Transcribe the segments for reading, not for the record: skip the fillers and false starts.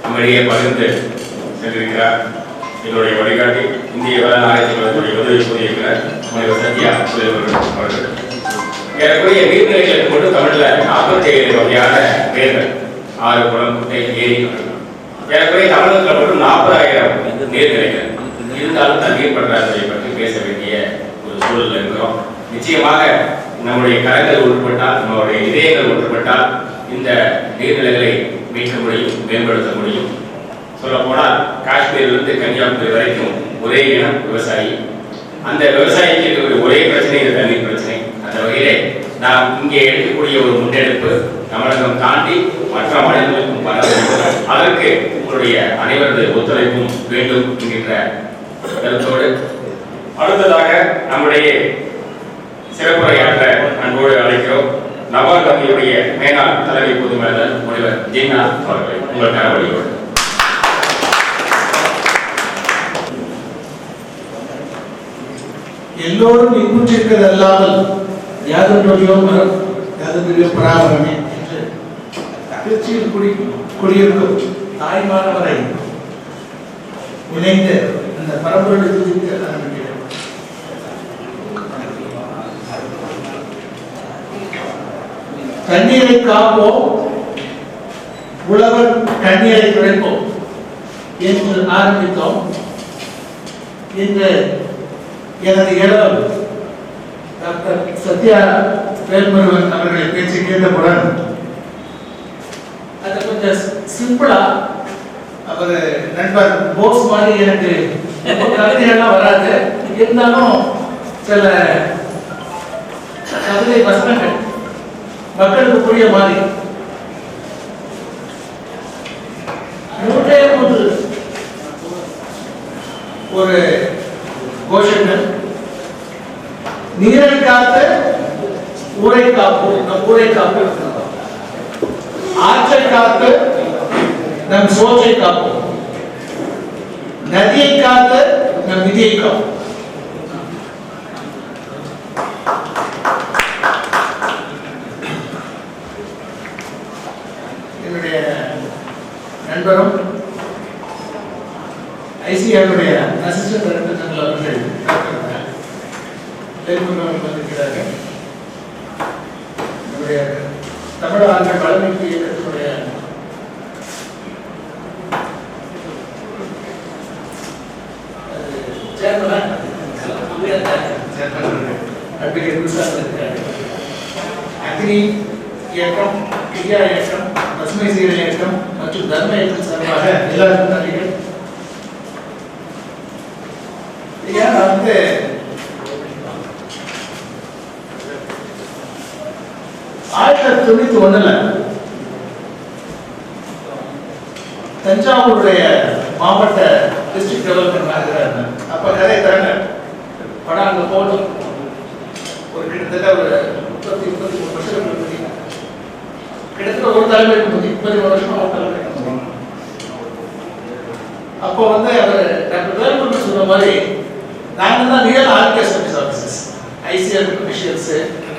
நம்மிடையே பகிர்ந்து சென்றிருக்கிறார். என்னுடைய வழிகாட்டி இந்திய வேளாண் ஆராய்ச்சி கழகத்துடைய உதவி கூறியிருக்கிறார் முனைவர் சத்யா அவர்கள். ஏறக்குறைய நீர்நிலைகளை கொண்டு தமிழ்ல 47 வகையான நீர்கள், 6 குளம், குட்டை, ஏரி, ஏறக்குறைய தமிழகத்தில் மட்டும் 40,000 நீர்நிலைகள் இருந்தாலும் தண்ணீர் பற்றாக்குறையை பற்றி பேச வேண்டிய ஒரு சூழல் இருக்கிறோம். நிச்சயமாக நம்முடைய கரங்கள் ஒன்றுபட்டால், நம்மளுடைய இதயங்கள் ஒன்றுபட்டால் இந்த நீர்நிலைகளை மீட்க முடியும், மேம்படுத்த முடியும். சொல்ல போனால் காஷ்மீரிலிருந்து கன்னியாகுமரி வரைக்கும் ஒரே இனம் விவசாயி. அந்த விவசாயிக்கு இருக்கக்கூடிய ஒரே பிரச்சனை இந்த தண்ணீர் பிரச்சனை. அந்த வகையிலே நாம் இங்கே எடுக்கக்கூடிய ஒரு முன்னெடுப்பு தமிழகம் தாண்டி மற்ற மாநிலங்களுக்கும் பரவ வேண்டும். அதற்கு உங்களுடைய அனைவரது ஒத்துழைப்பும் வேண்டும் என்கின்ற கருத்தோடு அடுத்ததாக நம்முடைய சிறப்புரையாற்ற அன்போடு அழைக்கிறோம் நபார்ட் வங்கியுடைய மேலாண் தலைமை பொது மேலாளர் முனைவர் ஜீனா அவர்களை உங்கள் கரவழியோடு. எல்லோரும் இன்புற்றிருக்கிறது அல்லாமல் யாதொன்றையோ மரம் யாதொன்றையோ பராமரமே என்று திருச்சியில் குடியிருக்கும் தாய்மானவரை இணைந்து அந்த பரம்பரை துதித்து ஆரம்பிக்கிறேன். தண்ணீரை காப்போம், உழவர் கண்ணீரை குறைப்போம் என்று ஆரம்பித்தோம். இன்று எனது இடம் டாக்டர் சத்யா வேல்முருகன் அவர்களை பேச்சு கேட்டவுடன் அது கொஞ்சம் சிம்பிளா அவர் நண்பர் போஸ் மாதிரி எனக்கு கவிதையெல்லாம் வராது, இருந்தாலும் சில கவிதை வசனங்கள் மக்களுக்கு புரிய மாதிரி 3 ஒரு கோஷங்கள். நீரை காத்து ஊரை காப்போம், நம் ஊரை காப்போம். ஆற்றை காத்து நம் சோற்றை காப்போம். நதியை காத்து நம் நிதியை காப்போம். என்னுடைய நண்பரும் ஐசிஆருடைய அசிஸ்டன்ட் டைரக்டர் ஜெனரல் அவர்கள் வந்திருக்கிறார்கள். நம்முடைய தமிழ் ஆண்கள் வளர்ச்சி இயக்கத்தினுடைய அக்னி இயக்கம், கிரியா இயக்கம், பசுமை சீர இயக்கம் மற்றும் தர்ம இயக்கம் சார்பாக எல்லாருக்கும் நன்றிகள். நான் வந்து 1991 தஞ்சாவூருடைய மாவட்ட டிஸ்ட்ரிக்ட் டெவலப்மெண்ட் மேனேஜரா. அப்ப நிறைய தரங்க படம் அங்க போட்டோம். ஒரு கிட்டத்தட்ட ஒரு 30-33 வருஷம் கிட்டத்தட்ட ஒரு தலைமுறைக்கு 23 வருஷமா ஒரு தலைமுறை. அப்போ வந்து அவர் டாக்டர் வேல்முருகன் சொன்ன மாதிரி நாங்க தான் ரியல் ஆர்கே service officers, ICR officials,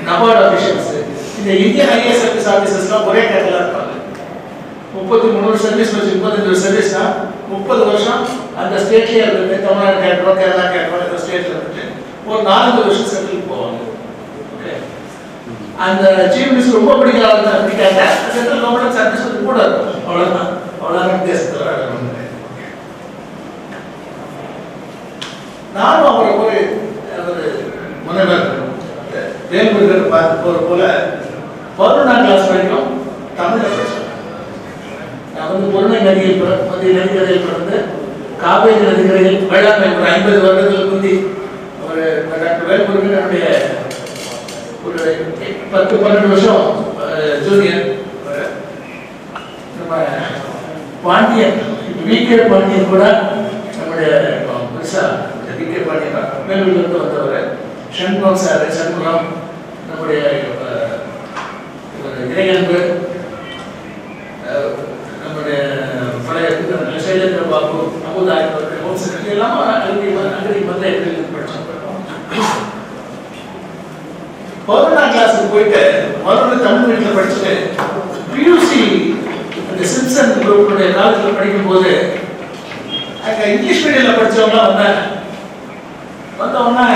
NABARD officials. இந்த இந்தியன் ஐஏஎஸ் சர்வீஸ் ஆஃபீஸர்ஸ்லாம் ஒரே கேட்டலா இருப்பாங்க. 33 சர்வீஸ் வச்சு 35 சர்வீஸ்னா 30 வருஷம் அந்த ஸ்டேட்லயே இருந்துட்டு தமிழ்நாடு கேட்டோம், கேரளா கேட்டோம், இந்த ஸ்டேட்ல இருந்துட்டு ஒரு 4 வருஷம் செட்டில் போவாங்க. அந்த சீஃப் மினிஸ்டர் ரொம்ப பிடிக்காத சென்ட்ரல் கவர்மெண்ட் சர்வீஸ் கூட இருக்கும். அவ்வளவுதான், அவ்வளவுதான் தேசத்தில். நானும் அவரை ஒரு முனைவர் வேல்முருகன் பார்த்து போற போல 11ஆம் கிளாஸ் வரைக்கும் தமிழ்ல படிச்சேன். நான் வந்து பொருணை நதியில் நதிக்கரையில் பிறந்து காவேரி நதிக்கரையில் வேளாண்மை ஒரு 50 வருடங்களுக்கு முந்தி ஒரு டாக்டர் வேல்முருகன் என்னுடைய ஒரு 10-12 வருஷம் ஜூனியர். நம்ம பாண்டியன் விகே பாண்டியன் கூட நம்முடைய பெருசா விகே பாண்டியன் வேலூர்லேருந்து வந்தவர். சண்முகம் சார், சண்முகம் நம்முடைய இறையன்பு, நம்முடைய பழைய சைலேந்திர பாபு, அமுதாய் ஹோம் செக்ரட்டரி எல்லாம் அங்கடி மதுரை படிச்சோம். 11ஆம் கிளாஸுக்கு போயிட்டு மறுபடியும் தமிழ் வீட்டில் படிச்சுட்டு பியூசி அந்த சிம்சன் குரூப்புடைய காலேஜில் படிக்கும்போது அங்கே இங்கிலீஷ் மீடியமில் படித்தவங்களாம் வந்தவொடனே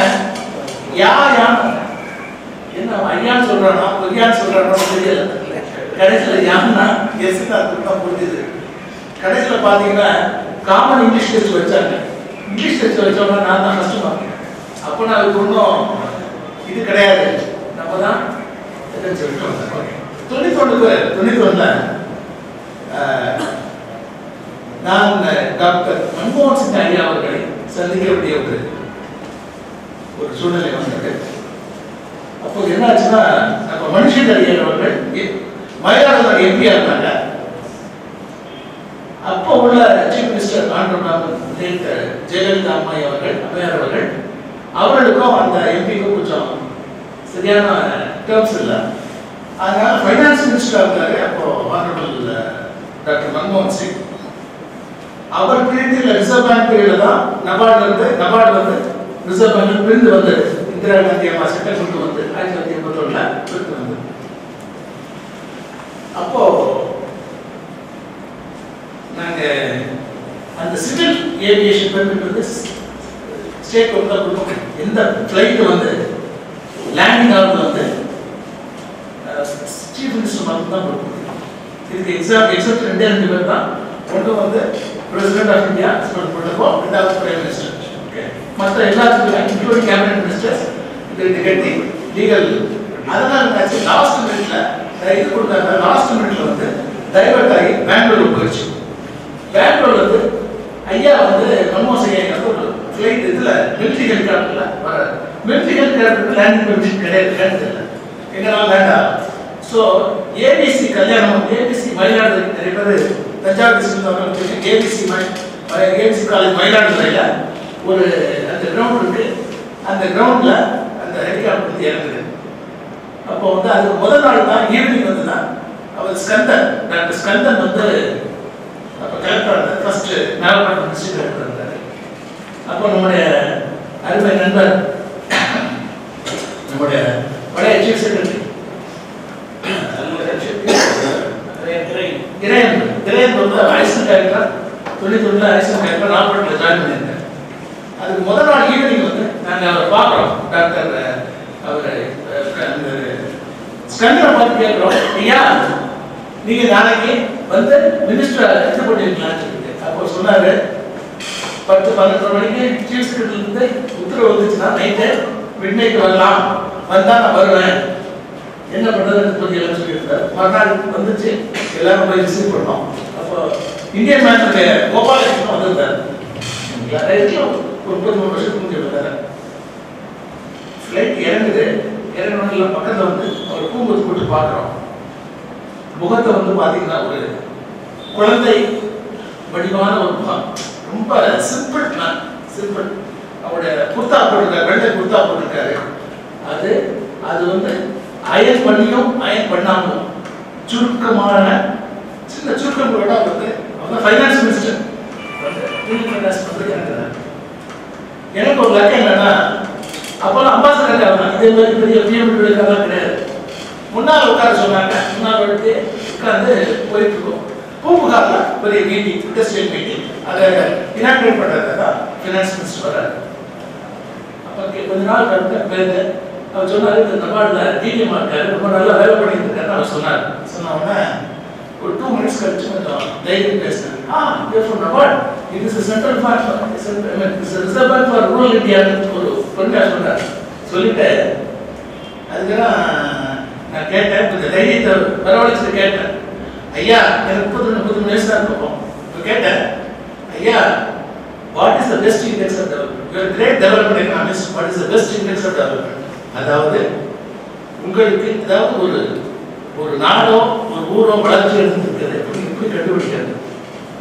யான் என்ன ஐயான்னு சொல்கிறானோ பொய்யான்னு சொல்கிறானோ தெரியல. கடைசியில் யான்னா எஸ்ன்னு அர்த்தம் தான் புரிஞ்சுது. கடைசியில் பார்த்தீங்கன்னா காமன் இங்கிலீஷ் டெஸ்ட் வச்சாங்க. இங்கிலீஷ் டெஸ்ட் வச்சவங்க நான் தான் ஃபஸ்ட்டு பார்த்தேன். அப்போ நான் அதுக்கு ஒன்றும் இது கிடையாது, நம்ம தான் சொல்லிட்டு 91 நான் டாக்டர் மன்மோகன் சிங் ஐயா அவர்களை சந்திக்க வேண்டிய ஒரு சூழ்நிலை வந்தது. அப்போ என்ன ஆச்சுன்னா, நம்ம மனுஷன் ஐயர் அவர்கள் மயிலாடுதுறை எம்பியா இருந்தாங்க. அப்போ உள்ள சீஃப் மினிஸ்டர் ஆண்டர் ஜெயலலிதா அம்மாய் அவர்கள், அம்மையார் அவர்கள், அவர்களுக்கும் அந்த எம்பிக்கும் கொஞ்சம் சரியான டேர்ம்ஸ் இல்லை. அதனால ஃபைனான்ஸ் மினிஸ்டராக இருந்தாரு அப்போ ஆனரபிள் டாக்டர் மன்மோகன் சிங். அவர் பீரியடில் ரிசர்வ் பேங்க் பீரியடில் தான் நபார்டு வந்து ரிசர்வ் பேங்க் பிரிந்து வந்தது. இந்திரா காந்தி அம்மா சட்டம் கொண்டு வந்து 1981 பிரிந்து வந்தது. அப்போ நாங்கள் அந்த சிவில் ஏவியேஷன் பெர்மிட் வந்து ஸ்டேட் வந்து கொடுக்கணும். எந்த ஃப்ளைட்டு வந்து லேண்டிங் ஆகுது வந்து சீஃப் மினிஸ்டர் மட்டும் தான் கொடுக்கணும். இதுக்கு எக்ஸப்ட் 2 பேர் தான். ஒன்று வந்து பிரசிடென்ட் ஆஃப் இந்தியா ப்ரோட்டோகால், 2வது பிரைம் மினிஸ்டர். ஓகே, மற்ற எல்லாத்துக்கும் இன்க்ளூடிங் கேபினட் மினிஸ்டர்ஸ் இது கட்டி லீகல். அதனால லாஸ்ட் மினிட்ல இது கொடுத்தாங்க. லாஸ்ட் மினிட்ல வந்து டைவர்ட் ஆகி பெங்களூர் போயிடுச்சு. பெங்களூர்ல வந்து ஐயா வந்து மன்மோகன் சிங் ஒரு ஃப்ளைட் இதில் மிலிட்ரி ஹெலிகாப்டர்ல வர மிலிட்ரி ஹெலிகாப்டர் லேண்டிங் பெர்மிஷன் கிடையாது, எங்கனாலும் வேண்டாம். ஸோ ஏபிசி கல்யாணம், ஏபிசி மயிலாடுதுறை, நிறைய பேர் தஞ்சாவூர் டிஸ்ட்ரிக்ட் ஏபிசி காலேஜ் மயிலாடுதுறையில் ஒரு அந்த கிரவுண்ட் இருக்கு. அந்த கிரவுண்டில் அந்த ஹெலிகாப்டர் இறங்குது. அப்போ வந்து அதுக்கு முதல் நாள் தான் ஈவினிங் வந்து தான் அவர் ஸ்கந்தன், டாக்டர் ஸ்கந்தன் வந்து அப்போ கலெக்டர் இருந்தார். ஃபர்ஸ்ட் நாகப்பட்டினம் டிஸ்ட்ரிக்ட் கலெக்டர் இருந்தார். அப்போ நம்முடைய அருமை நண்பர், நம்முடைய பழைய சீஃப் செக்ரட்டரி இறையன் வந்து ஐசன் டைரக்டர் 91 ஐசன் டைரக்டர் நாகப்பட்டினத்தில் ஜாயின் பண்ணியிருக்காரு. அதுக்கு முதல் நாள் ஈவினிங் வந்து நாங்கள் அவரை பார்க்குறோம். டாக்டர் அவர் ஸ்கந்தனை பார்த்து கேட்குறோம், ஐயா நீங்கள் நாளைக்கு வந்து மினிஸ்டர் இது பண்ணிருக்கலாம்னு சொல்லிட்டு. அப்போ சொன்னார் 10-12 மணிக்கு சீஃப் செக்ரட்டரியிலேருந்து உத்தரவு வந்துச்சுன்னா நைட்டு மிட் நைட் வரலாம், வந்தால் நான் வருவேன், என்ன பண்ணுறதுன்னு கொஞ்சம் சொல்லியிருந்தார். மறுநாள் வந்துச்சு, எல்லாரும் போய் ரிசீவ் பண்ணோம். அப்போ இந்தியன் பேங்க்குடைய கோபாலகிருஷ்ணன் வந்திருந்தார். ஒரு 33 வருஷத்துக்கு முன்னாடி வந்தார். ஃப்ளைட் இறங்குது. இறங்கின பக்கத்தில் வந்து அவர் பூங்கொத்து போட்டு பார்க்குறோம். முகத்தை வந்து பார்த்தீங்கன்னா ஒரு குழந்தை வடிவான ஒரு முகம், ரொம்ப சிம்பிள் மேன், சிம்பிள். அவருடைய குர்தா போட்டிருக்காரு, வெள்ளை குர்தா போட்டிருக்காரு. அது வந்து அயன் பண்ணியும் அயன் பண்ணாமலும் சுருக்கமான சின்ன சுருக்கம் கூட வந்து அவங்க ஃபைனான்ஸ் மினிஸ்டர் எனக்கு ஒரு லக்கம் என்னன்னா, அப்போல்லாம் அம்பாசடர் ஆகலாம், இதே மாதிரி பெரிய பிஎம்லாம் கிடையாது. முன்னால் உட்கார சொன்னாங்க. முன்னால் எடுத்து உட்கார்ந்து போயிட்டு இருக்கோம். பூம்புகாரில் பெரிய மீட்டிங், இண்டஸ்ட்ரியல் மீட்டிங், அதை இனாக்ரேட் பண்ணுறது தான் ஃபினான்ஸ் மினிஸ்டர் வர்றாரு. அப்போ கொஞ்ச நாள் கருத்து பேருந்து அவர் சொன்னார், இந்த நபார்டில் டிடிஎம் இருக்காரு, ரொம்ப நல்லா வேலை பண்ணிட்டு இருக்காரு. அவர் சொன்னார். சொன்னோடனே ஒரு 2 மினிட்ஸ் கழிச்சு கொஞ்சம் தைரியம் பேசினேன். நபார்ட் இது central bank, reserve bank for rural இந்தியான்னு ஒரு பொருளாக சொன்னார். சொல்லிட்டு அதுக்கெல்லாம் நான் கேட்டேன், கொஞ்சம் தைரியத்தை வரவழைச்சிட்டு கேட்டேன், ஐயா எனக்கு 30 வயசு தான் இருக்கும். இப்போ கேட்டேன், ஐயா what is the best index of development? You are great development economist, what is the best index of development? அதாவது உங்களுக்கு ஏதாவது ஒரு நாடோ ஒரு ஊரோ வளர்ச்சி எடுத்துருக்குது, இப்படி கண்டுபிடிக்கிறது.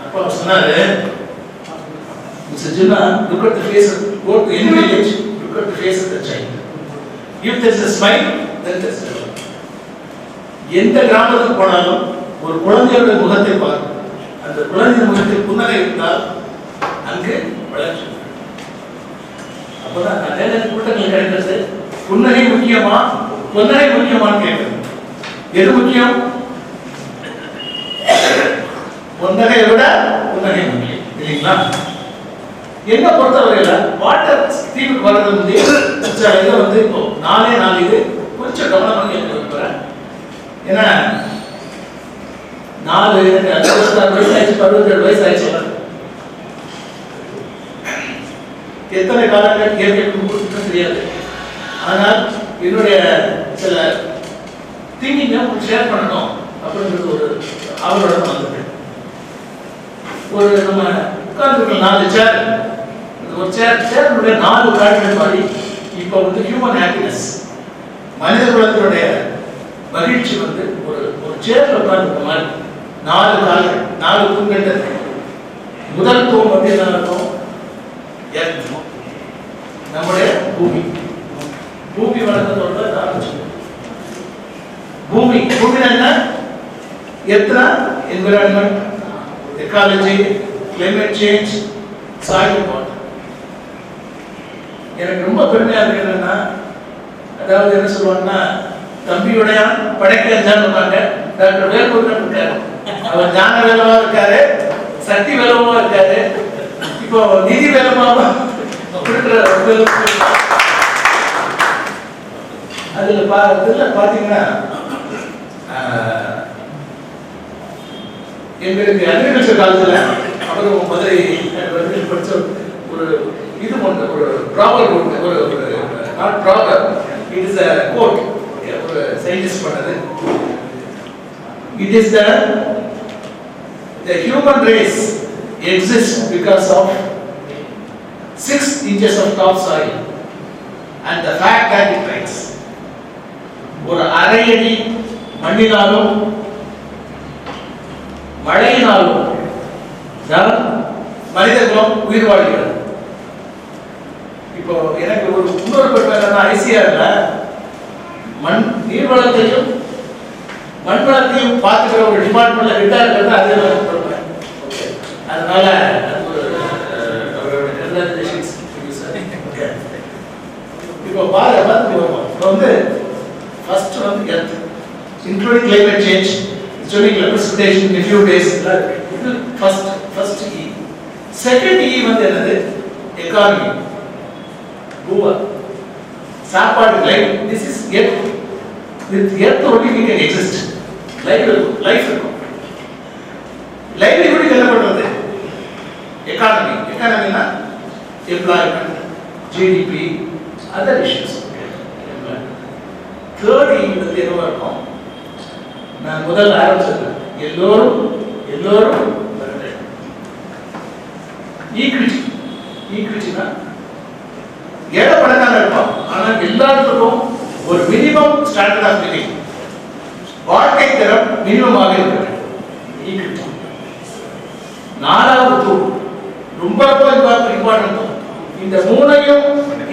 அப்போ அவர் சொன்னாரு, Mr. Jinnah, look at the face of, go to any village, look at the face of the child. If there is a smile, then there is development. எந்த கிராமத்துக்கு போனாலும் ஒரு குழந்தையோட முகத்தை பார்க்கும். அந்த குழந்தை முகத்தில் புன்னகை இருந்தால் அங்கு வளர்ச்சி. அப்போதான் நிறைய கூட்டங்கள் கிடைக்கிறது. புன்னகை முக்கியமா, புன்னகை முக்கியமானு கேட்கறது. எது முக்கியம்? ஒன்றகையை விட ஒன்றகை முக்கியம் இல்லைங்களா? என்ன பொறுத்தவரையில வாட்டர் தீவுக்கு வர்றது வந்து இதை வந்து இப்போ 4 இது கொஞ்சம் கவனம் பண்ணி எடுத்து வைக்கிறேன். ஏன்னா 4 66 வயசு ஆயிடுச்சு, 67 வயசு ஆயிடுச்சு. எத்தனை காலங்கள் இயற்கை கொடுத்துன்னு தெரியாது. ஆனால் என்னுடைய சில திங்கிங்கை உங்களுக்கு ஷேர் பண்ணணும் அப்படின்றது ஒரு அவரோட வந்தது. ஒரு நம்ம உட்கார்ந்துருக்க 4 சேர், ஒரு சேருடைய 4 காரணங்கள் மாதிரி இப்போ வந்து ஹியூமன் ஹாப்பினஸ், மனித குலத்தினுடைய மகிழ்ச்சி வந்து ஒரு சேர்ல உட்கார்ந்துருக்க மாதிரி 4 கால்கள், 4 தூண்கள். முதல் தூண் வந்து என்ன இருக்கும்? நம்முடைய பூமி. பூமி வளர்ந்ததோட ஆரம்பிச்சு பூமி என்ன? எத்தனை environment, ecology, climate change, soil water. எனக்கு ரொம்ப பெருமையா இருக்கு என்னன்னா, அதாவது என்ன சொல்லுவாங்கன்னா, தம்பியுடைய படைக்கஞ்சான்னு சொன்னாங்க. டாக்டர் வேல்முருகன் இருக்காரு, அவர் ஞான வேலவா இருக்காரு, சக்தி வேலவா இருக்காரு, இப்போ நிதி வேலமாவா அதுல பாத்தீங்கன்னா எங்களுக்கு அக்ரிகல்ச்சர் காலேஜ்ல அப்புறம் மதுரை படிச்ச ஒரு இது ஒன்று, ஒரு ப்ராப்ளம் ஒன்று, ஒரு not problem, it is a quote, ஒரு சயின்டிஸ்ட் பண்ணது. It is the human race exists because of 6 inches of topsoil and the fact that it rains. ஒரு அரை அடி மண்ணினாலும் மழையினாலும் தான் மனிதர்களும் உயிர் வாழ்கிறது. இப்போ எனக்கு ஒரு இன்னொரு பெருமை ஐசிஆர்ல நீர் வளத்தையும் மண் வளத்தையும் பார்த்துக்கிற ஒரு டிபார்ட்மெண்ட்ல ரிட்டையர் இருக்கிறது அதே பெருமை. அதனால இப்போ பார்த்து வருவோம். இப்போ வந்து ஃபர்ஸ்ட் வந்து earth, including climate change, including precipitation in a few days. இது ஃபர்ஸ்ட் E. செகண்ட் E வந்து என்னது? எக்கானமி, பூவா, சாப்பாடு, life. This is earth. With earth only we can exist. Life இருக்கும். லைவ்லிஹுட் என்ன பண்றது? எக்கானமினா employment, GDP, other issues. Third E வந்து என்னவா இருக்கும்? நான் முதல்ல ஆரம்பிச்சது எல்லோரும் ஈக்விட்டினா ஏழை பணக்காரன் இருப்பான், ஆனால் எல்லாருக்கும் ஒரு மினிமம் ஸ்டாண்டர்ட் ஆஃப் லிவிங், வாழ்க்கை தரம் மினிமமாக இருக்கிறது. ஈக்விட்டி. 4வது தூண் ரொம்ப இம்பார்ட்டன்ட் தூண். இந்த 3ஐயும்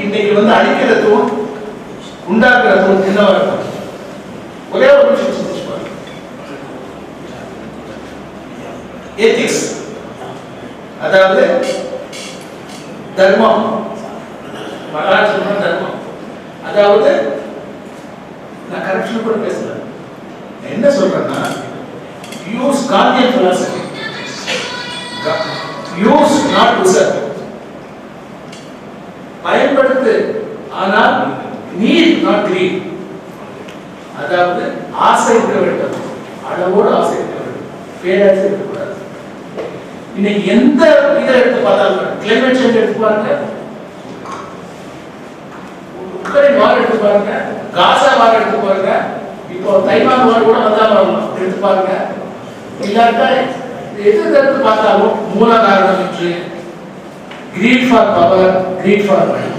இன்னைக்கு வந்து அடிக்கிற தூண், உண்டாக்குற தூண் என்னவா இருக்கும்? ஒரே ஒரு விஷயம் எத்திக்ஸ், அதாவது தர்மம், வரலாற்று தர்மம். அதாவது நான் கரப்ஷன் கூட பேசல, என்ன சொல்றேன்னா, use Gandhian philosophy, use not reserve. பயன்படுத்து, ஆனால் நீட் நாட் கிரீட். அதாவது ஆசை இருக்க வேண்டும், அளவோடு ஆசை இருக்க வேண்டும், பேராசை இருக்கக்கூடாது. இன்னைக்கு எந்த இதை எடுத்து பார்த்தாலும், கிளைமேட் சேஞ்ச் எடுத்து பாருங்க, உக்ரைன் வார் எடுத்து பாருங்க, காசா வார் எடுத்து பாருங்க, இப்போ தைவான் வார் கூட வந்தாலும் எடுத்து பாருங்க. இல்லாட்டா எது எடுத்து பார்த்தாலும் மூல காரணம் என்று greed for power, greed for money.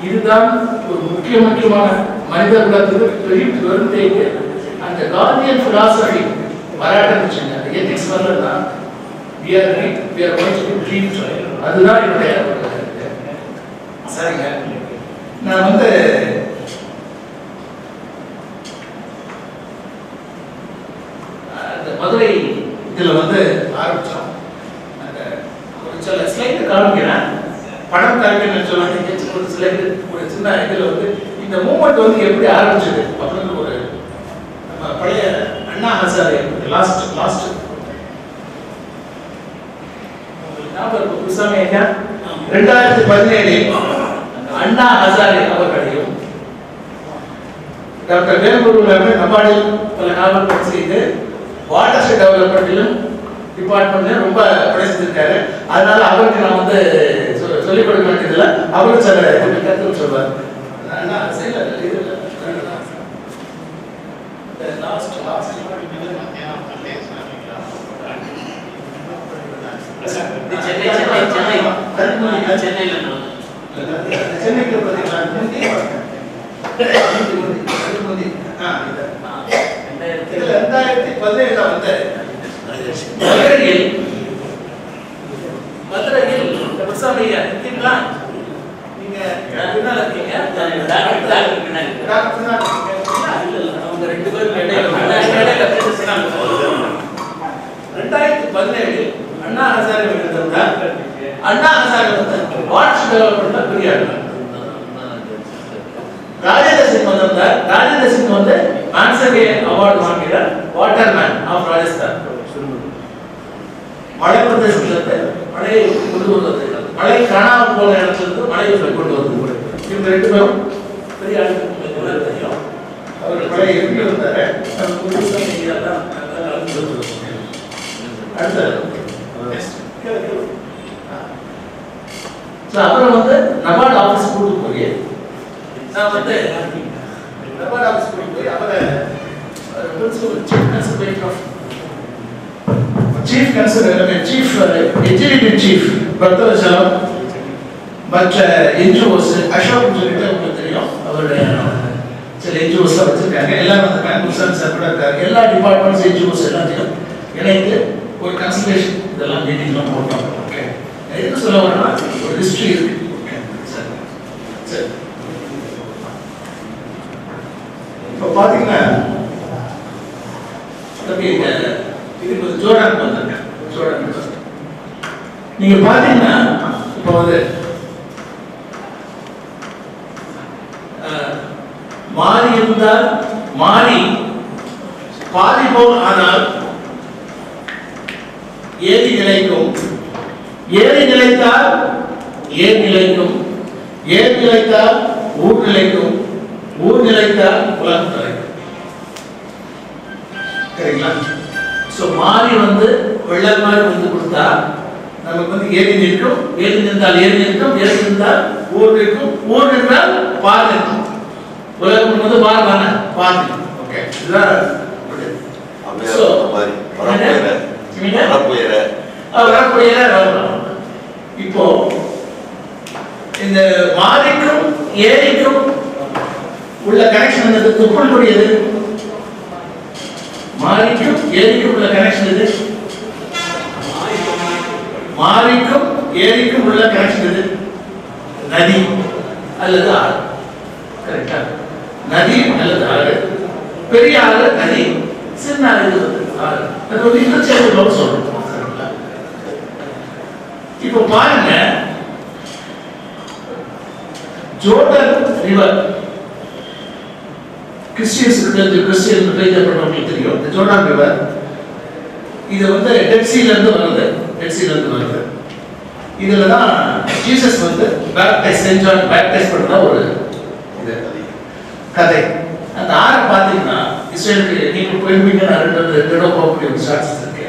இதுதான் ஒரு முக்கியமான மனித குலத்துக்கு பெரிய பெருந்தேக்கு. அந்த காந்தியன் பிலாசபி வராட்டச்சுங்க, எத்திக்ஸ் வரலன்னா we are going to be dream trial. அதுதான் என்னுடைய சரிங்க. நான் வந்து அந்த மதுரை இதில் வந்து ஆரம்பித்தோம். அந்த ஒரு சில ஸ்லைடு காமிக்கிறேன், படம் காமிக்கிறேன்னு சொல்லுவாங்க. ஒரு ஸ்லைடு, ஒரு சின்ன இதில் வந்து இந்த மூமெண்ட் வந்து எப்படி ஆரம்பிச்சது அப்படின்னு ஒரு நம்ம பழைய அண்ணா ஹசாரே லாஸ்ட் ஞாபகம் புதுசாக ஐயா 2017 அண்ணா ஹசாரே அவர்களையும் டாக்டர் வேல்முருகன் அவர்கள் நபார்டில் பல காலம் பணி செய்து வாட்டர் ஸ்டேட் டெவலப்மெண்ட்டிலும் டிபார்ட்மெண்ட்ல ரொம்ப படைச்சிருக்காரு. அதனால அவருக்கு நான் வந்து சொல்லிக் கொடுக்க வேண்டியதில்லை, அவரும் சில கருத்து சொல்வார். சென்னைக்கு மதுரையில் அவங்க 2 பேரும் 2017 அண்ணா ஹசாரே வந்தார். அண்ணா ஹசாரே வந்து வாட்டர் டெவலப்மெண்ட்ல பெரிய ஆளு. ராஜேந்திர சிங் வந்தார். ராஜேந்திர சிங் வந்து மான்சர்வே அவார்டு வாங்கினார், வாட்டர் மேன் ஆஃப் ராஜஸ்தான். மழை பிரதேசத்திலிருந்து மழையை கொண்டு வருவது, மழை காணாமல் போன இடத்திலிருந்து மழையை கொண்டு வருவது. இவங்க 2 பேரும் பெரிய ஆளுக்கு தெரியும். அவர் மழை எப்படி இருந்தாரு அப்புறம் வந்து நபார்டு ஆஃபீஸ் கூட்டு போய் நான் வந்து நபார்டு ஆஃபீஸ் கூட்டு போய் அவரை சீஃப் எக்ஸிகியூட்டிவ் சீஃப் பக்தவச்சலம் மற்ற என்ஜிஓஸ் அசோக் சொல்லிட்டு உங்களுக்கு தெரியும், அவருடைய சில என்ஜிஓஸ்லாம் வச்சிருக்காங்க. எல்லாரும் அந்த மேம்பூசன் சார் கூட இருக்காங்க. எல்லா டிபார்ட்மெண்ட்ஸ் என்ஜிஓஸ் எல்லாத்தையும் இணைத்து ஒரு கன்சல்டேஷன் இதெல்லாம் மீட்டிங்லாம் போட்டோம். ஓகே, எதுக்கு சொல்ல வரேன்னா ஒரு ஹிஸ்ட்ரி இருக்கு. ஓகே சார், சரி இப்போ பார்த்தீங்கன்னா இதுக்கு ஒரு ஜோர்டான் வந்திருக்கேன். ஜோர்டான் நீங்க பார்த்தீங்கன்னா இப்போ வந்து மாறி இருந்தால் மாறி பாதி போல் ஆனால் ஏரி நிலைக்கும், ஏரி நிலைத்தால் ஏர் நிலைக்கும், ஏர் நிலைத்தால் ஊர் நிலைக்கும், ஊர் நிலைத்தால் உலகம் நிலைக்கும். சரிங்களா? ஸோ மாறி வந்து வெள்ளல் மாதிரி வந்து கொடுத்தா நமக்கு வந்து ஏரி நிற்கும், ஏரி நின்றால் ஏரி நிற்கும், ஏரி நின்றால் ஊர் நிற்கும், ஊர் நின்றால் பார் நிற்கும். உலகம் வந்து பார் தானே, பார் நிற்கும். ஓகே, இதுதான் ஸோ இப்போ இந்த மாறிக்கும் ஏரிக்கும் உள்ள கனெக்ஷன் துப்புள்ளுடையது. மாறிக்கும் ஏரிக்கும் உள்ள கனெக்ஷன் இது. மாறிக்கும் ஏரிக்கும் உள்ள கனெக்ஷன் இது நதி அல்லது ஆறு. கரெக்டா? நதி அல்லது ஆறு. பெரிய ஆறு நதி, சின்ன ஆறு ஆறு. அது ஒரு இன்டர்சேஞ்ச் சொல்றோம். இப்போ பாருங்க, ஜோர்டன் ரிவர் கிறிஸ்டியன் தெரியும். இந்த ஜோர்டான் ரிவர் இது வந்து டெட் சீல இருந்து வருது. டெட் சீல இருந்து வருது. இதுல தான் ஜீசஸ் வந்து பேப்டைஸ் செயின்ட் ஜான் பேப்டைஸ் பண்ற ஒரு இது கதை. அந்த ஆறை பார்த்தீங்கன்னா இஸ்ரேலுக்கு நீங்க போயிருப்பீங்க, நான் ரெண்டு போகக்கூடிய ஒரு சாட்சி இருக்கு.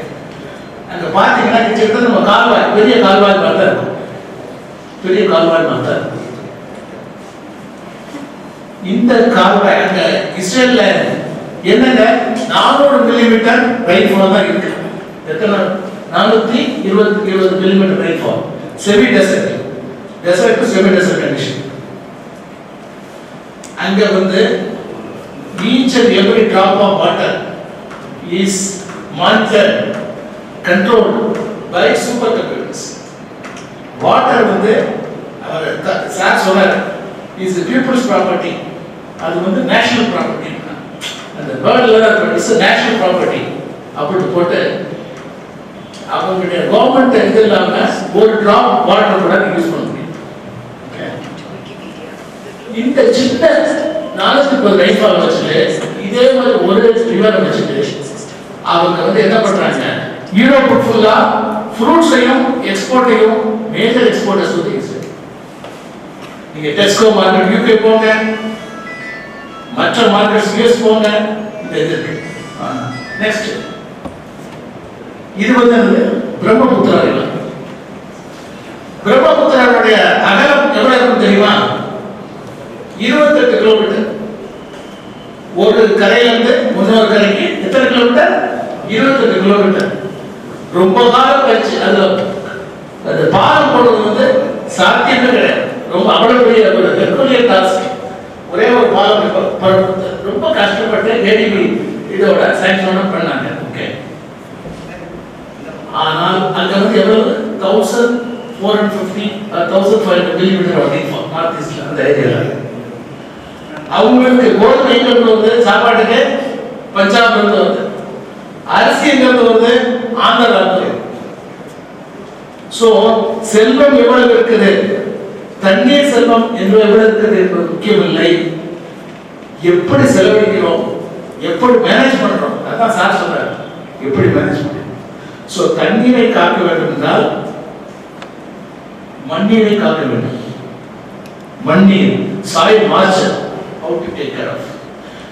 அங்க பார்த்தீங்கன்னா கிட்டத்தட்ட நம்ம கால்வாய், பெரிய கால்வாய் மாதிரி தான் இருக்கும். பெரிய கால்வாய் மாதிரி தான் இருக்கும். இந்த கால்வாய் அங்க இஸ்ரேல்ல என்னங்க 400 மில்லிமீட்டர் ரெயின்ஃபால் தான் இருக்கு. எத்தனை? 420 millimetre rainfall. Semi desert, desert to semi desert condition. அங்க வந்து each and every drop of water is monitored, controlled by supercomputers. Water வந்து அவர் சார் சொன்னார், is the people's property. அது வந்து நேஷனல் ப்ராப்பர்ட்டி. அந்த வேர்ல்ட்ல இட்ஸ் நேஷனல் ப்ராப்பர்ட்டி அப்படி போட்டு அவங்களுடைய கவர்மெண்ட் இது இல்லாம ஒரு டிராப் வாட்டர் கூட யூஸ் பண்ண முடியும். இந்த சின்ன 410 ரைஃபால் வச்சுட்டு இதே மாதிரி ஒரு ரிவர் வச்சுட்டு அவங்க வந்து என்ன பண்றாங்க, யூரோப் ஃபுல்லா ஃப்ரூட்ஸையும் எக்ஸ்போர்ட்டையும் மேஜர் எக்ஸ்போர்ட்டர்ஸ் வந்து இஸ்ரேல். நீங்க டெஸ்கோ மார்க்கெட் யூகே போங்க, மற்ற மார்க்கெட்ஸ் யூஎஸ் போங்க, இந்த இது இருக்கு. நெக்ஸ்ட் இது வந்து பிரம்மபுத்திரா ரிவர். பிரம்மபுத்திராவுடைய அகலம் எவ்வளவு இருக்கும் தெரியுமா? 28 கிலோமீட்டர். ஒரு கரையிலிருந்து இன்னொரு கரைக்கு எத்தனை கிலோமீட்டர்? 28 கிலோமீட்டர். ரொம்ப காலம் கழிச்சு அந்த பாலம் போடுறது வந்து சாத்தியமே கிடையாது. ரொம்ப அவ்வளவு பெரிய ஒரு ஹெர்குலியன் டாஸ்க். ஒரே ஒரு பாலம் ரொம்ப கஷ்டப்பட்டு ஏடிபி இதோட சயின்ஸோட பண்ணாங்க. ஓகே, ஆனால் அங்க வந்து எவ்வளவு 1450 1500 மில்லிமீட்டர் வரைக்கும் நார்த் ஈஸ்ட்ல அந்த ஏரியால அவங்களுக்கு கோதுமை எங்கிருந்து வந்து சாப்பாட்டுக்கு பஞ்சாப்ல இருந்து வந்து, அரிசி எங்கிருந்து வந்து ஆந்திரா இருந்து. சோ செல்வம் எவ்வளவு இருக்குது, தண்ணீர் செல்வம் எவ்வளவு இருக்குது என்பது முக்கியமில்லை, எப்படி செலவழிக்கிறோம், எப்படி மேனேஜ் பண்றோம். அதான் சார் சொல்றாரு, எப்படி மேனேஜ் பண்றோம். சோ தண்ணீரை காக்க வேண்டும் என்றால் மண்ணீரை காக்க வேண்டும். மண்ணீர் soil moisture how to take care of.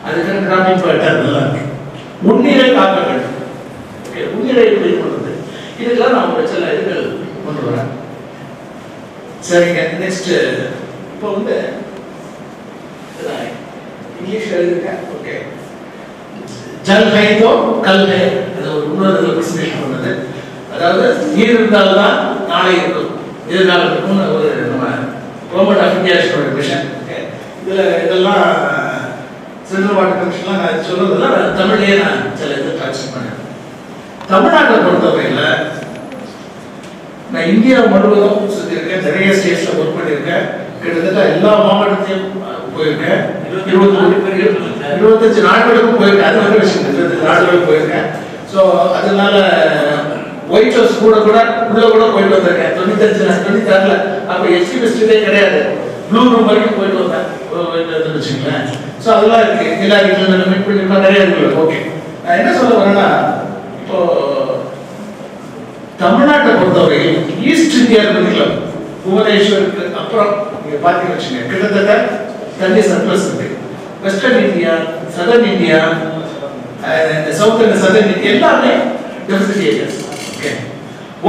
அதுக்கு கிராமிங் பேட்டர்ன் எல்லாம் இருக்கு. உண்ணீரை காக்க வேண்டும். ஓகே, உண்ணீரை எப்படி பண்றது, இதுக்கெல்லாம் நான் ஒரு சில இதுகள் கொண்டு வரேன். சரிங்க, நெக்ஸ்ட் இப்போ வந்து இங்கிலீஷ் எழுதிருக்கேன். ஓகே, ஜல் ஹை தோ கல் ஹை, அது ஒரு இன்னொரு பிரசன்டேஷன் பண்ணது. அதாவது நீர் இருந்தால்தான் நாளை இருக்கும், எதிர்காலம் இருக்கும்னு ஒரு நம்ம கவர்மெண்ட் ஆஃப் இந்தியாவோட மிஷன். இதுல இதெல்லாம் சென்ட்ரல் வாட்டர் கமிஷன்லாம் நான் சொல்றதெல்லாம் தமிழ்லேயே நான் சில இதை டிரான்ஸ்லேட் பண்ணேன். தமிழ்நாட்டை பொறுத்தவரையில் நான் இந்தியா முழுவதும் சுற்றிருக்கேன், நிறைய ஸ்டேட்ஸ்ல ஒர்க் பண்ணியிருக்கேன். கிட்டத்தட்ட எல்லா மாவட்டத்தையும் போயிருக்கேன். 25 நாடுகளுக்கும் போயிருக்கேன். அது வந்து விஷயம், 25 நாடுகளுக்கும் போயிருக்கேன். ஸோ அதனால ஒயிட் ஹவுஸ் கூட உள்ள கூட போயிட்டு வந்திருக்கேன். 96ல அப்போ எஸ்டி வெஸ்டே கிடையாது, ப்ளூ ரூம் வரைக்கும் போயிட்டு வந்தேன் வச்சுங்களேன். ஸோ அதெல்லாம் இருக்கு, எல்லா வீட்டில் மீட் பண்ணிருக்கோம், நிறைய இருக்கு. ஓகே, நான் என்ன சொல்ல வரேன்னா, இப்போ தமிழ்நாட்டை பொறுத்தவரையில் ஈஸ்ட் இந்தியா இருக்குல்ல, புவனேஸ்வருக்கு அப்புறம் நீங்க பாத்தீங்கன்னு வச்சுங்க, கிட்டத்தட்ட தண்ணி சர்ப்ளஸ் இருக்கு. Western India, southern India, south and southern India எல்லாமே டெபிசிட் ஏரியாஸ். ஓகே,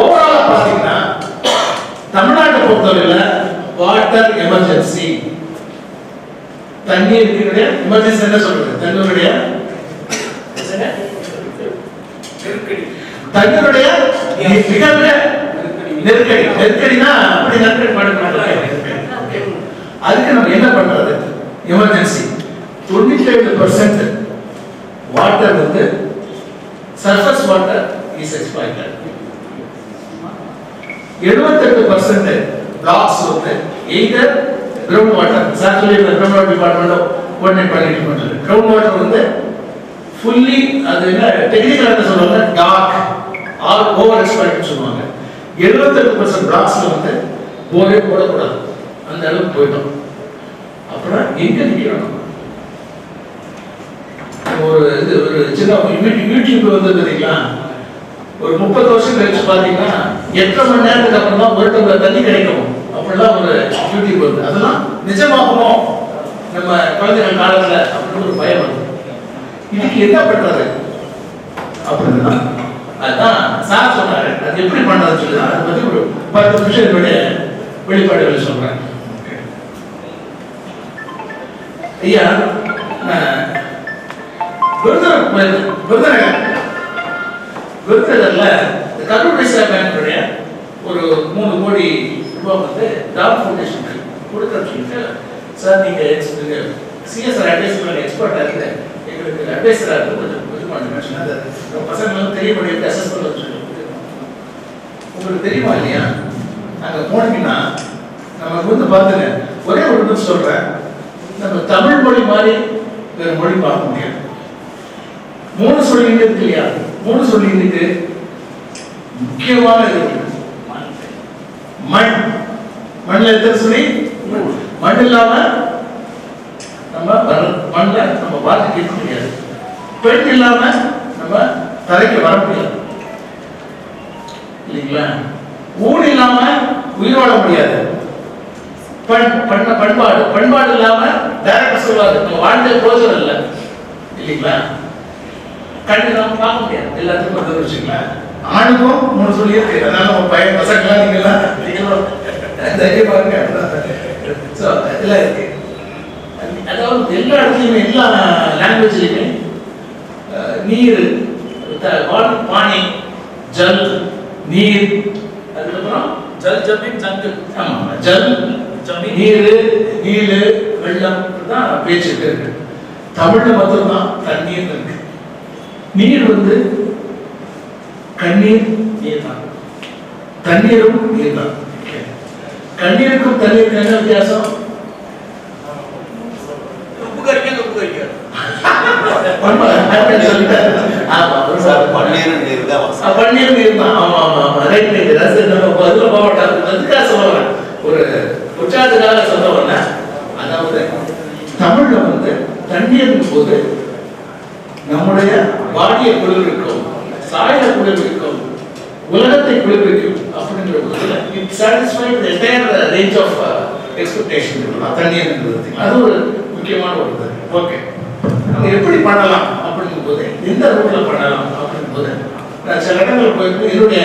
ஓவராலா பாத்தீங்கன்னா தமிழ்நாட்டை பொறுத்தவரையில் வாட்டர் எமர்ஜென்சி, தண்ணீருடைய எமர்ஜென்சி என்ன சொல்றது, தண்ணீருடைய தண்ணீருடைய மிக நெருக்கடி. நெருக்கடினா அப்படி நெருக்கடி பாடுறாங்க. அதுக்கு நம்ம என்ன பண்றது, எமர்ஜென்சி 97% வாட்டர் வந்து surface water is exploited. 78% blocks வந்து எய்தர் கிரவுண்ட் வாட்டர், சார் சொல்லி கிரவுண்ட் வாட்டர் டிபார்ட்மெண்ட் கோஆர்டினேட் பண்ணிட்டு பண்றது. கிரவுண்ட் வாட்டர் வந்து ஃபுல்லி அது என்ன டெக்னிக்கலா என்ன சொல்றாங்க, டார்க் ஆர் ஓவர் எக்ஸ்ப்ளாய்ட் சொல்லுவாங்க. 78% பிளாக்ஸ்ல வந்து போரே போடக்கூடாது, அந்த அளவுக்கு போயிட்டோம். அப்புறம் எங்க நிக்கிறோம், ஒரு இது ஒரு சின்ன யூடியூப் வந்து தெரியுங்களா, ஒரு 30 வருஷம் கழிச்சு பாத்தீங்கன்னா 8 மணி நேரத்துக்கு அப்புறம் தான் ஒரு டம்ளர் தண்ணி கிடைக்கும் அப்படிலாம் ஒரு யூடியூப் வந்து, அதெல்லாம் நிஜமாகுமோ நம்ம குழந்தைகள் காலத்துல அப்படின்னு ஒரு பயம் வந்து, இதுக்கு என்ன பண்றது அப்படின்னா அதான் சார் சொன்னாரு, அது எப்படி பண்றதுன்னு சொல்லி அதை பத்தி ஒரு 10 நிமிஷம் என்னுடைய வெளிப்பாடுகளை சொல்றேன். ஐயா, விருதுநகர்ல கரூர் வைஸ்யா பேங்குடைய ஒரு 3 கோடி ரூபாய் வந்து டாப் ஃபவுண்டேஷனுக்கு கொடுக்குறதுக்கு, சார் நீங்க சிஎஸ்ஆர் அட்வைசர் எக்ஸ்பர்ட்டா இருக்கு, எங்களுக்கு அட்வைசரா இருக்கு, கொஞ்சம் பண்ணுங்க, பசங்களுக்கு தெரியக்கூடிய அசஸ்மெண்ட் சொல்லி உங்களுக்கு தெரியுமா இல்லையா? அங்க போனீங்கன்னா நம்ம வந்து பாத்துங்க, ஒரே ஒரு நிமிஷம் சொல்றேன், நம்ம தமிழ் மொழி மாதிரி வேற மொழி பார்க்க முடியாது. 3 சொல்லிட்டு இருக்கு இல்லையா, 3 சொல்லிட்டு முக்கியமான மண். மண்ணில் எத்தனை சொல்லி, மண் இல்லாம நம்ம மண்ணில் நம்ம வாழ்க்கை கேட்க முடியாது. பெண் இல்லாம நம்ம தரைக்கு வர முடியாது இல்லைங்களா? ஊன் இல்லாம உயிர் வாழ முடியாது. பண்பாடு இல்லாம டைரக்டா சொல்வாரு நம்ம வாழ்ந்த பிரோஜனம் இல்லை இல்லைங்களா? கண்ணு நாம பார்க்க முடியாது. எல்லாத்துக்கும் ஒரு விஷயங்களா ஆணுக்கும் 3 சொல்லி இருக்கு. அதனால நம்ம பையன் பசங்களாம் நீங்களும் தைரியமா இருக்க இதெல்லாம் இருக்கு. அதாவது எல்லா இடத்துலையுமே எல்லா லாங்குவேஜ்லையுமே நீர், பானி, ஜல், நீர், அதுக்கப்புறம் ஜல் ஜமீன் ஜங்கல். ஆமா, ஜல் ஜமீன், நீர், நீர், வெள்ளம் தான் பேச்சு இருக்கு. தமிழ்ல மட்டும்தான் தண்ணீர் இருக்கு. நீர் வந்து கண்ணீர், நீர் தான். தண்ணீரும் நீர் தான். கண்ணீருக்கும் தண்ணீருக்கும் என்ன வித்தியாசம்? உப்பு கறிக்காது, உப்பு கறிக்காது. பன்னீர் நீர் தான். பன்னீர் நீர் தான். ஆமா ஆமா ஆமா, ரைட் ரைட். நம்ம அதுல போகட்டாங்க. அதுக்காக சொல்லுவேன், ஒரு உற்சாகத்துக்காக சொல்லுவேன்னா, அதாவது தமிழ்ல வந்து தண்ணீர் போது நம்முடைய பாடியை குளிர்விக்கும், சாயலை குளிர்விக்கும், உலகத்தை குளிர்விக்கும் அப்படிங்கிற போதுல it satisfied the entire range of expectation. தண்ணீர் அது ஒரு முக்கியமான ஒரு இது. ஓகே, நம்ம எப்படி பண்ணலாம் அப்படிங்கும் போது, எந்த ரூட்ல பண்ணலாம் அப்படிங்கும் போது, நான் சில இடங்கள் போயிட்டு என்னுடைய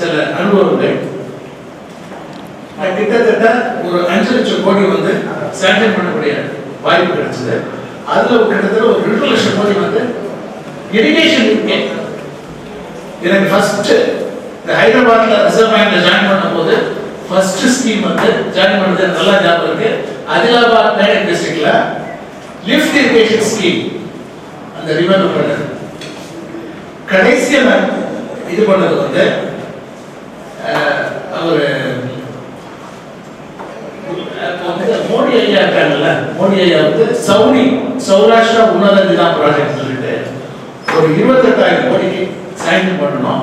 சில அனுபவங்கள், கிட்டத்தட்ட ஒரு 5 லட்சம் கோடி வந்து சாங்ஷன் பண்ணக்கூடிய வாய்ப்பு கிடைச்சது. அதுல கிட்டத்தட்ட ஒரு 2 லட்சம் கோடி வந்து இரிகேஷன். எனக்கு ஃபர்ஸ்ட் இந்த ஹைதராபாத்ல ரிசர்வ் பேங்க்ல ஜாயின் பண்ணும்போது ஃபர்ஸ்ட் ஸ்கீம் வந்து ஜாயின் பண்ணது நல்லா ஞாபகம் இருக்கு. ஆதிலாபாத் மேடக் டிஸ்ட்ரிக்ட்ல லிஃப்ட் இரிகேஷன் ஸ்கீம் அந்த ரிவர் பண்ணது. கடைசியா இது பண்ணது வந்து அவர் மோடி ஐயா இருக்காங்கல்ல, மோடி ஐயா வந்து சௌராஷ்டிரா உன்னத நிதாம் ப்ராஜெக்ட் சொல்லிட்டு ஒரு 28,000 கோடிக்கு சைன் பண்ணணும்.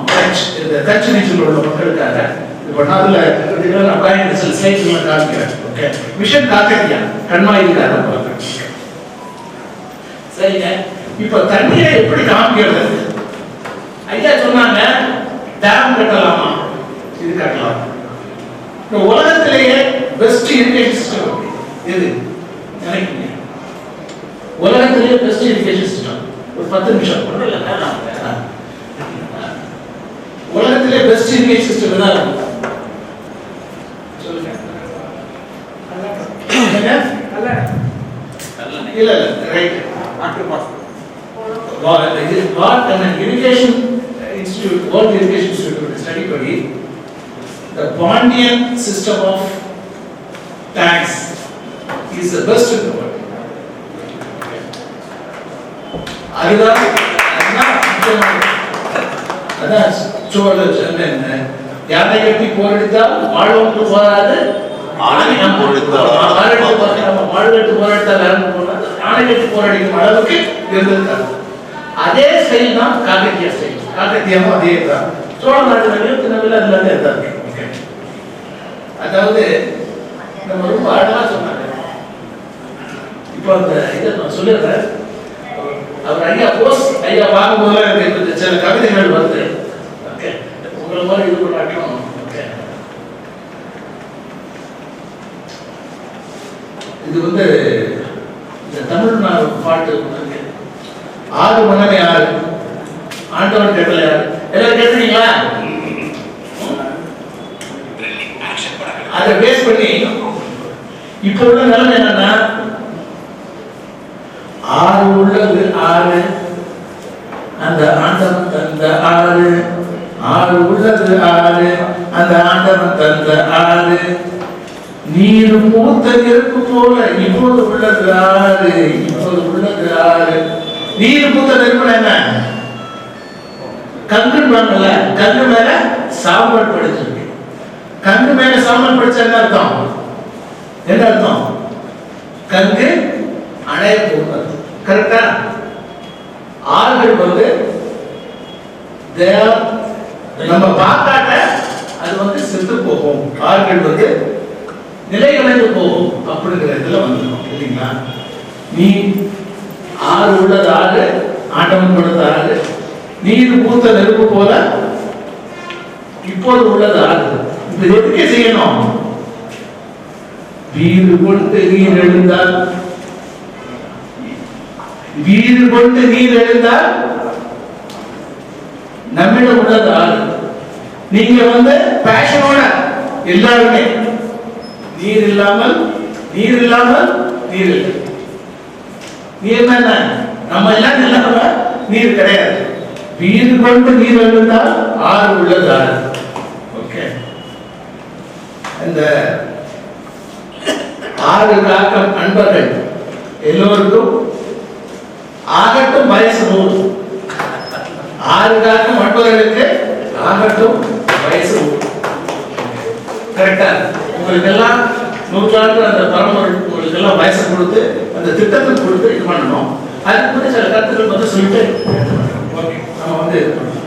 இந்த கட்ச் ரீஜனில் உள்ள மக்களுக்காக இது பண்ணாதுல ஸ்லைட்ஸ்லாம் காமிக்கிறேன். ஓகே, மிஷன் காக்கத்தியா கண்மாயிருக்காக பார்க்குறேன். சரிங்க, இப்போ தண்ணீரை எப்படி காமிக்கிறது? ஐயா சொன்னாங்க டேம் கட்டலாமா, இது கட்டலாம். இந்த உலகத்திலேயே பெஸ்ட் இரிகேஷன் சிஸ்டம் எது நினைக்கிறீங்க? உலகத்திலேயே பெஸ்ட் இரிகேஷன் சிஸ்டம் ஒரு 10 நிமிஷம். உலகத்திலே பெஸ்ட் இரிகேஷன் சிஸ்டம் எதா இருக்கும் சொல்லுங்க. இல்ல right. What an irrigation institute, World Irrigation Institute study பண்ணி the Pondian system of tanks is the best in the world. அதுதான் யானை கட்டி போராடித்தால் வாழ்வுக்கு போராது, யானை கட்டி போராடிக்கும் அளவுக்கு இருந்திருக்காரு. அதே ஸ்டைல் தான் காக்கத்தியா ஸ்டைல். காக்கத்தியாவும் அதே தான். சோழ நாட்டு திருநெல்வேலி அதுல இருந்து இருந்தாரு. அதாவது நம்ம ரொம்ப அழகா சொன்னாங்க. இப்போ அந்த இதை நான் சொல்லிடுறேன். அவர் ஐயா போஸ் ஐயா பார்க்கும்போது எனக்கு சில கவிதைகள் வருது. ஓகே, உங்களை மாதிரி இது பண்ணாட்டும். ஓகே, இது வந்து இந்த தமிழ்நாடு பாட்டு இருக்கு. 6 மன்னனை 6 ஆண்டவன் கேட்டல யாரு எல்லாரும் கேட்டீங்களா? அதை பேஸ் பண்ணி இப்ப உள்ள நிலைமை என்னன்னா, 6 உள்ளது 6, அந்த ஆண்டவன் தந்த 6, 6 உள்ளது 6, அந்த ஆண்டவன் தந்த 6, நீர் மூத்த நெருப்பு போல இப்போது உள்ளது 6, இப்போது உள்ளது 6. நீர் மூத்த நெருப்பு என்ன? கங்குன்பாங்கல்ல, கங்கு மேல சாம்பல் படிச்சிருக்கு. கங்கு மேல சாம்பல் படிச்சா என்ன அர்த்தம்? என்ன அர்த்தம்? கங்கு அணைய போகிறது. கரெக்டா? ஆறுகள் வந்து நம்ம பார்க்காட்ட அது வந்து செத்து போகும். ஆறுகள் வந்து நிலைகளைந்து போகும் அப்படிங்கிற இதுல வந்துடும் இல்லைங்களா? நீ 6 உள்ளது 6, ஆண்டவன் உள்ளது 6, நீர் பூத்த நெருப்பு போல இப்போது உள்ளது ஆகுது. இப்ப எதுக்கே செய்யணும்? வீடு கொண்டு நீர் எழுந்தால், வீடு கொண்டு நீர் எழுந்தால் நம்மிடம் உள்ளது ஆகுது. நீங்க பேஷனோட எல்லாருமே நீர் இல்லாமல் நீர் இல்லாமல் நீர் இல்லை. நீர் என்ன? நம்ம எல்லாம் இல்லாம நீர் கிடையாது. வீடு கொண்டு நீர் எழுந்தால் ஆறு உள்ளது ஆறு. ஓகே, இந்த ஆறு காக்கம் அன்பர்கள் எல்லோருக்கும் ஆகட்டும் வயசு 100. ஆறு காக்கம் அன்பர்களுக்கு ஆகட்டும் வயசு 100. கரெக்டா? உங்களுக்கு எல்லாம் நூற்றாண்டு அந்த பரம்பரை உங்களுக்கு எல்லாம் வயசு கொடுத்து அந்த திட்டத்துக்கு கொடுத்து இது பண்ணணும். அதுக்கு கூட சில கருத்துக்கள் சொல்லிட்டு ஓகே நம்ம இது பண்ணணும்.